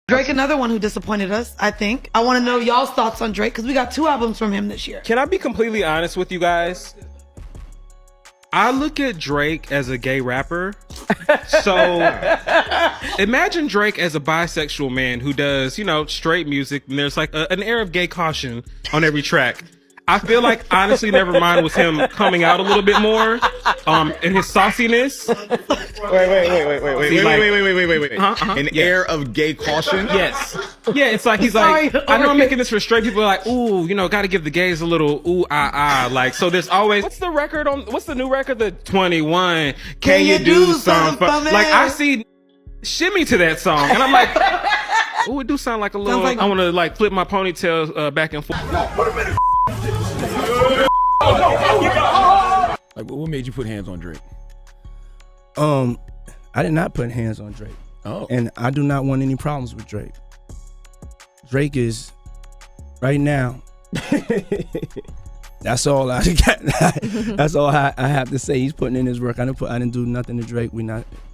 Drake, another one who disappointed us, I think. I want to know y'all's thoughts on Drake, because we got 2 albums from him this year. Can I be completely honest with you guys? I look at Drake as a gay rapper. So imagine Drake as a bisexual man who does, you know, straight music, and there's like an air of gay caution on every track. I feel like, honestly, Nevermind was him coming out a little bit more in his sauciness. Wait. An air of gay caution? Yes. Yeah, it's like, he's like, I know I'm making this for straight people, like, ooh, you know, gotta give the gays a little ooh, like, so there's always, what's the new record? The 21. Can you do something for me? Like, I see shimmy to that song, and I'm like, ooh, it do sound like a little, I want to, like, flip my ponytail back and forth. No, wait a minute. Like, what made you put hands on Drake? I did not put hands on Drake. Oh. And I do not want any problems with Drake. Drake is, right now, that's all I got. That's all I have to say. He's putting in his work. I didn't do nothing to Drake.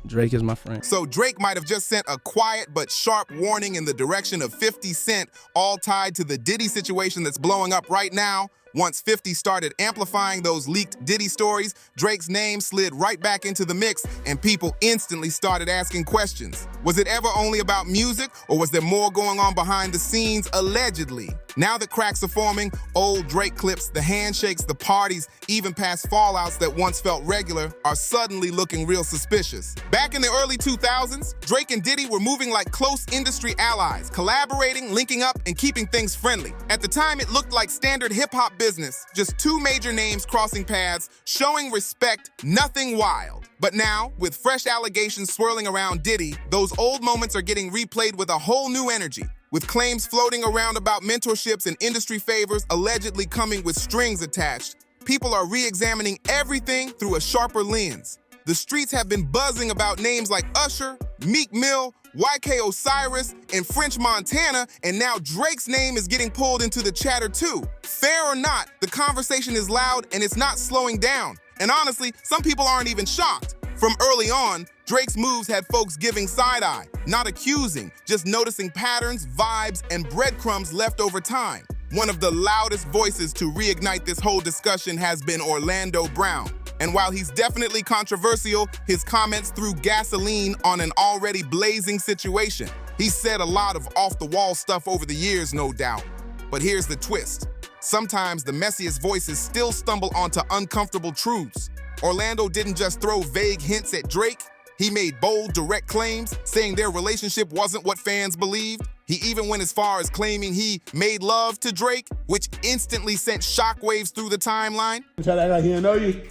Drake is my friend. So Drake might have just sent a quiet but sharp warning in the direction of 50 Cent, all tied to the Diddy situation that's blowing up right now. Once 50 started amplifying those leaked Diddy stories, Drake's name slid right back into the mix, and people instantly started asking questions. Was it ever only about music, or was there more going on behind the scenes, allegedly? Now that cracks are forming, old Drake clips, the handshakes, the parties, even past fallouts that once felt regular, are suddenly looking real suspicious. Back in the early 2000s, Drake and Diddy were moving like close industry allies, collaborating, linking up, and keeping things friendly. At the time, it looked like standard hip-hop business, just 2 major names crossing paths, showing respect, nothing wild. But now, with fresh allegations swirling around Diddy, those old moments are getting replayed with a whole new energy. With claims floating around about mentorships and industry favors allegedly coming with strings attached, people are re-examining everything through a sharper lens. The streets have been buzzing about names like Usher, Meek Mill, YK Osiris, and French Montana, and now Drake's name is getting pulled into the chatter too. Fair or not, the conversation is loud and it's not slowing down. And honestly, some people aren't even shocked. From early on, Drake's moves had folks giving side-eye, not accusing, just noticing patterns, vibes, and breadcrumbs left over time. One of the loudest voices to reignite this whole discussion has been Orlando Brown. And while he's definitely controversial, his comments threw gasoline on an already blazing situation. He said a lot of off-the-wall stuff over the years, no doubt. But here's the twist. Sometimes the messiest voices still stumble onto uncomfortable truths. Orlando didn't just throw vague hints at Drake. He made bold, direct claims, saying their relationship wasn't what fans believed. He even went as far as claiming he made love to Drake, which instantly sent shockwaves through the timeline. Try to act like he didn't know you.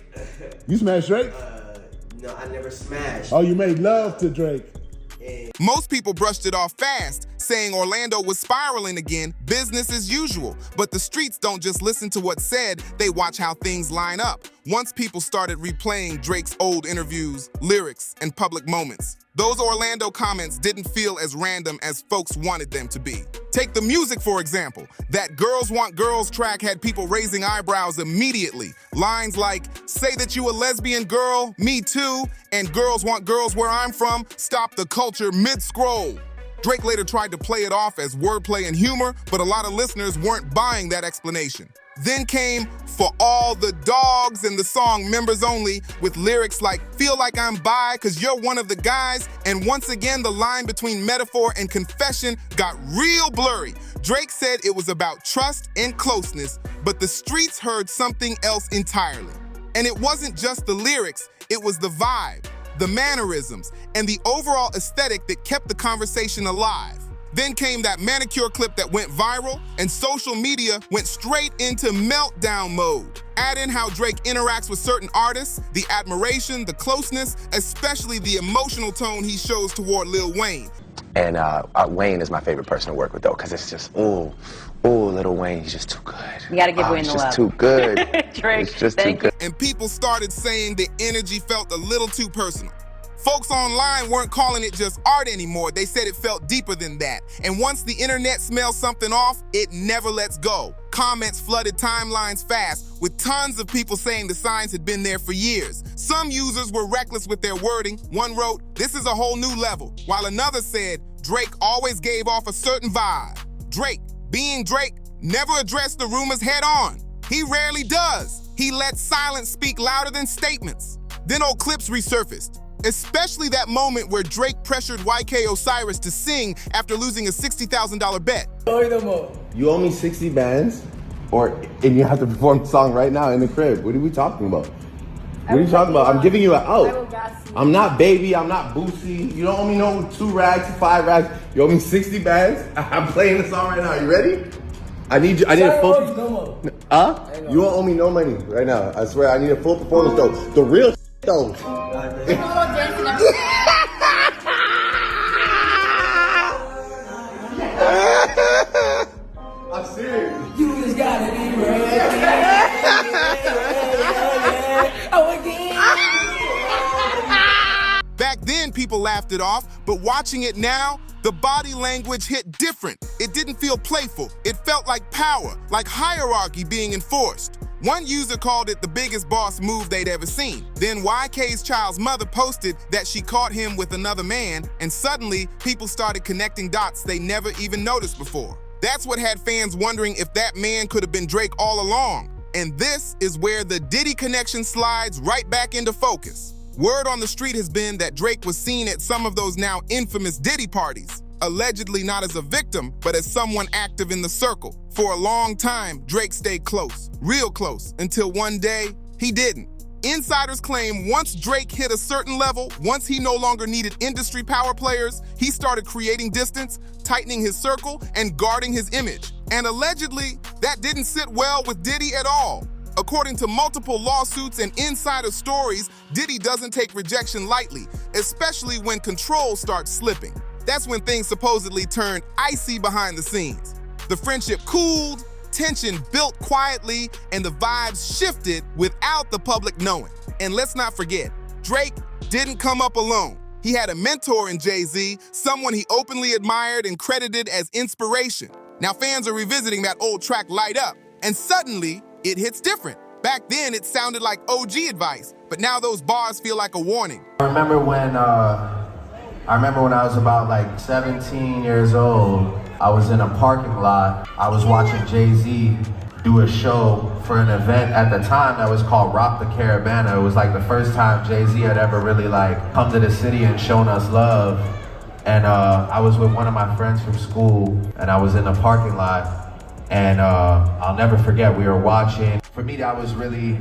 You smashed Drake? No, I never smashed. Oh, you made love to Drake. Most people brushed it off fast, saying Orlando was spiraling again, business as usual. But the streets don't just listen to what's said, they watch how things line up. Once people started replaying Drake's old interviews, lyrics, and public moments, those Orlando comments didn't feel as random as folks wanted them to be. Take the music, for example. That Girls Want Girls track had people raising eyebrows immediately. Lines like, say that you a lesbian girl, me too, and girls want girls where I'm from, stop the culture mid-scroll. Drake later tried to play it off as wordplay and humor, but a lot of listeners weren't buying that explanation. Then came For All the Dogs and the song Members Only, with lyrics like, feel like I'm bi cause you're one of the guys, and once again the line between metaphor and confession got real blurry. Drake said it was about trust and closeness, but the streets heard something else entirely. And it wasn't just the lyrics, it was the vibe, the mannerisms, and the overall aesthetic that kept the conversation alive. Then came that manicure clip that went viral, and social media went straight into meltdown mode. Add in how Drake interacts with certain artists, the admiration, the closeness, especially the emotional tone he shows toward Lil Wayne. And Wayne is my favorite person to work with, though, because it's just, ooh, Lil Wayne, he's just too good. You gotta give Wayne the love. He's just too good. Drake, it's just too good. And people started saying the energy felt a little too personal. Folks online weren't calling it just art anymore. They said it felt deeper than that. And once the internet smells something off, it never lets go. Comments flooded timelines fast, with tons of people saying the signs had been there for years. Some users were reckless with their wording. One wrote, "This is a whole new level," while another said, Drake always gave off a certain vibe. Drake, being Drake, never addressed the rumors head on. He rarely does. He lets silence speak louder than statements. Then old clips resurfaced, especially that moment where Drake pressured YK Osiris to sing after losing a $60,000 bet. You owe me 60 bands, and you have to perform the song right now in the crib. What are we talking about? What are you talking about? I'm giving you an out. I'm not Baby, I'm not Boosie. You don't owe me no 2 rags, 5 rags. You owe me 60 bands. I'm playing the song right now. You ready? I need a full. You don't owe me no money right now. I swear, I need a full performance though. The real though. I'm serious. You just gotta be ready. Oh, again. Back then, people laughed it off, but watching it now, the body language hit different. It didn't feel playful. It felt like power, like hierarchy being enforced. One user called it the biggest boss move they'd ever seen. Then YK's child's mother posted that she caught him with another man, and suddenly people started connecting dots they never even noticed before. That's what had fans wondering if that man could have been Drake all along. And this is where the Diddy connection slides right back into focus. Word on the street has been that Drake was seen at some of those now infamous Diddy parties, allegedly not as a victim, but as someone active in the circle. For a long time, Drake stayed close, real close, until one day, he didn't. Insiders claim once Drake hit a certain level, once he no longer needed industry power players, he started creating distance, tightening his circle, and guarding his image. And allegedly, that didn't sit well with Diddy at all. According to multiple lawsuits and insider stories, Diddy doesn't take rejection lightly, especially when control starts slipping. That's when things supposedly turned icy behind the scenes. The friendship cooled, tension built quietly, and the vibes shifted without the public knowing. And let's not forget, Drake didn't come up alone. He had a mentor in Jay-Z, someone he openly admired and credited as inspiration. Now fans are revisiting that old track Light Up, and suddenly, it hits different. Back then, it sounded like OG advice, but now those bars feel like a warning. I remember when I was about like 17 years old. I was in a parking lot. I was watching Jay-Z do a show for an event at the time that was called Rock the Caravana. It was like the first time Jay-Z had ever really like come to the city and shown us love. And I was with one of my friends from school, and I was in the parking lot. And I'll never forget, we were watching. For me, that was really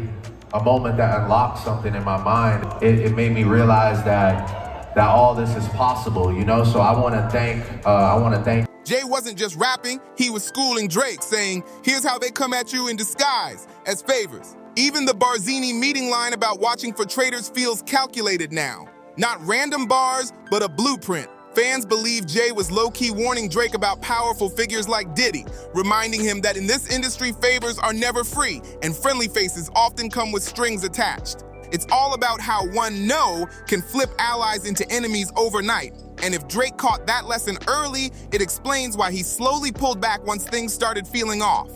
a moment that unlocked something in my mind. It made me realize that all this is possible, you know? So I want to thank Jay wasn't just rapping, he was schooling Drake, saying, here's how they come at you in disguise, as favors. Even the Barzini meeting line about watching for traitors feels calculated now. Not random bars, but a blueprint. Fans believe Jay was low-key warning Drake about powerful figures like Diddy, reminding him that in this industry, favors are never free, and friendly faces often come with strings attached. It's all about how one no can flip allies into enemies overnight. And if Drake caught that lesson early, it explains why he slowly pulled back once things started feeling off.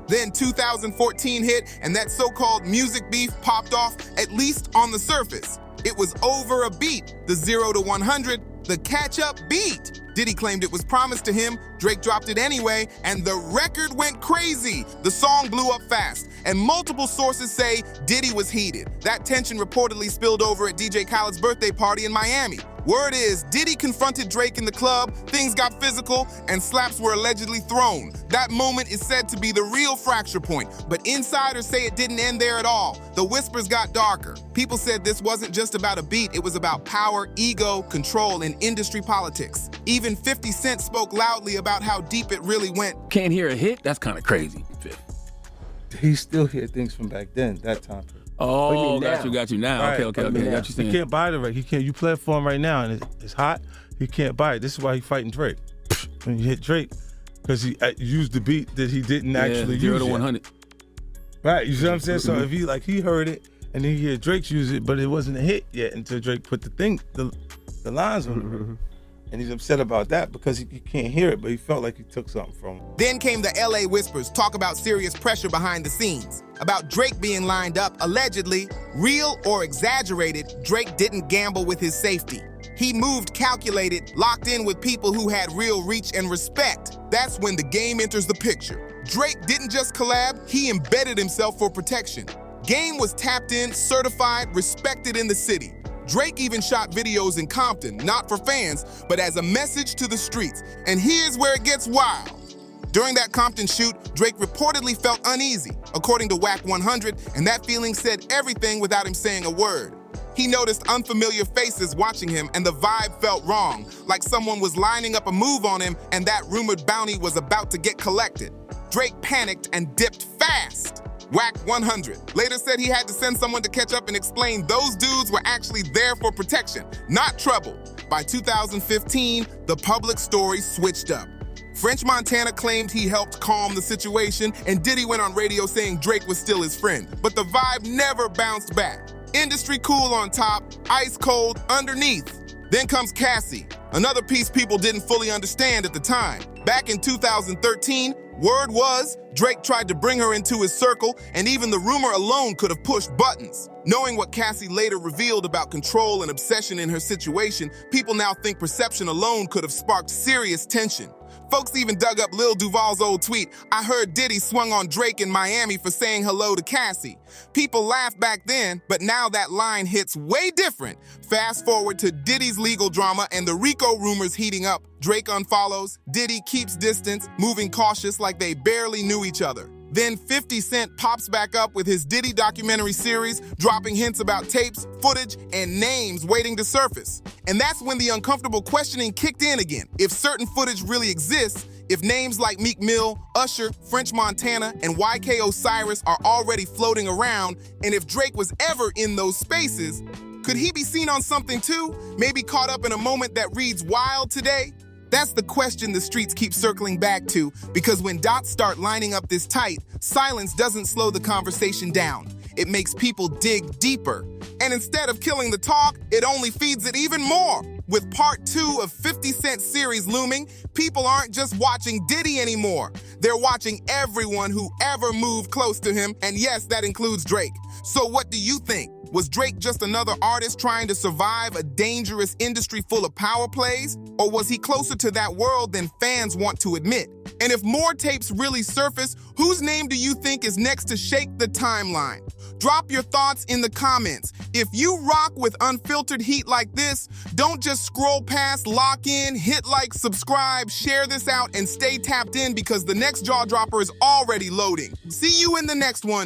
Then 2014 hit, and that so-called music beef popped off, at least on the surface. It was over a beat, the 0 to 100, the catch-up beat. Diddy claimed it was promised to him, Drake dropped it anyway, and the record went crazy. The song blew up fast, and multiple sources say Diddy was heated. That tension reportedly spilled over at DJ Khaled's birthday party in Miami. Word is, Diddy confronted Drake in the club, things got physical, and slaps were allegedly thrown. That moment is said to be the real fracture point, but insiders say it didn't end there at all. The whispers got darker. People said this wasn't just about a beat, it was about power, ego, control, and industry politics. Even 50 Cent spoke loudly about how deep it really went. Can't hear a hit? That's kind of crazy. He still hear things from back then, that time period. Oh, got you now. Right. Okay. Got you saying. He can't buy the record. You play it for him right now, and it's hot. He can't buy it. This is why he's fighting Drake. When you hit Drake, because he used the beat that he didn't actually use. 0 to 100. Right, you see what I'm saying? So if he heard it, and then he heard Drake use it, but it wasn't a hit yet until Drake put the lines on it. And he's upset about that because he can't hear it, but he felt like he took something from him. Then came the LA whispers, talk about serious pressure behind the scenes. About Drake being lined up, allegedly, real or exaggerated, Drake didn't gamble with his safety. He moved calculated, locked in with people who had real reach and respect. That's when the game enters the picture. Drake didn't just collab, he embedded himself for protection. Game was tapped in, certified, respected in the city. Drake even shot videos in Compton, not for fans, but as a message to the streets. And here's where it gets wild. During that Compton shoot, Drake reportedly felt uneasy, according to WAC 100, and that feeling said everything without him saying a word. He noticed unfamiliar faces watching him, and the vibe felt wrong, like someone was lining up a move on him and that rumored bounty was about to get collected. Drake panicked and dipped fast. WAC 100 later said he had to send someone to catch up and explain those dudes were actually there for protection, not trouble. By 2015, the public story switched up. French Montana claimed he helped calm the situation, and Diddy went on radio saying Drake was still his friend. But the vibe never bounced back. Industry cool on top, ice cold underneath. Then comes Cassie, another piece people didn't fully understand at the time. Back in 2013, word was Drake tried to bring her into his circle, and even the rumor alone could have pushed buttons. Knowing what Cassie later revealed about control and obsession in her situation, people now think perception alone could have sparked serious tension. Folks even dug up Lil Duval's old tweet, "I heard Diddy swung on Drake in Miami for saying hello to Cassie." People laughed back then, but now that line hits way different. Fast forward to Diddy's legal drama and the RICO rumors heating up. Drake unfollows, Diddy keeps distance, moving cautious like they barely knew each other. Then 50 Cent pops back up with his Diddy documentary series, dropping hints about tapes, footage, and names waiting to surface. And that's when the uncomfortable questioning kicked in again. If certain footage really exists, if names like Meek Mill, Usher, French Montana, and YK Osiris are already floating around, and if Drake was ever in those spaces, could he be seen on something too? Maybe caught up in a moment that reads wild today? That's the question the streets keep circling back to, because when dots start lining up this tight, silence doesn't slow the conversation down. It makes people dig deeper. And instead of killing the talk, it only feeds it even more. With part 2 of 50 Cent's series looming, people aren't just watching Diddy anymore. They're watching everyone who ever moved close to him, and yes, that includes Drake. So what do you think? Was Drake just another artist trying to survive a dangerous industry full of power plays? Or was he closer to that world than fans want to admit? And if more tapes really surface, whose name do you think is next to shake the timeline? Drop your thoughts in the comments. If you rock with unfiltered heat like this, don't just scroll past, lock in, hit like, subscribe, share this out, and stay tapped in because the next jaw dropper is already loading. See you in the next one.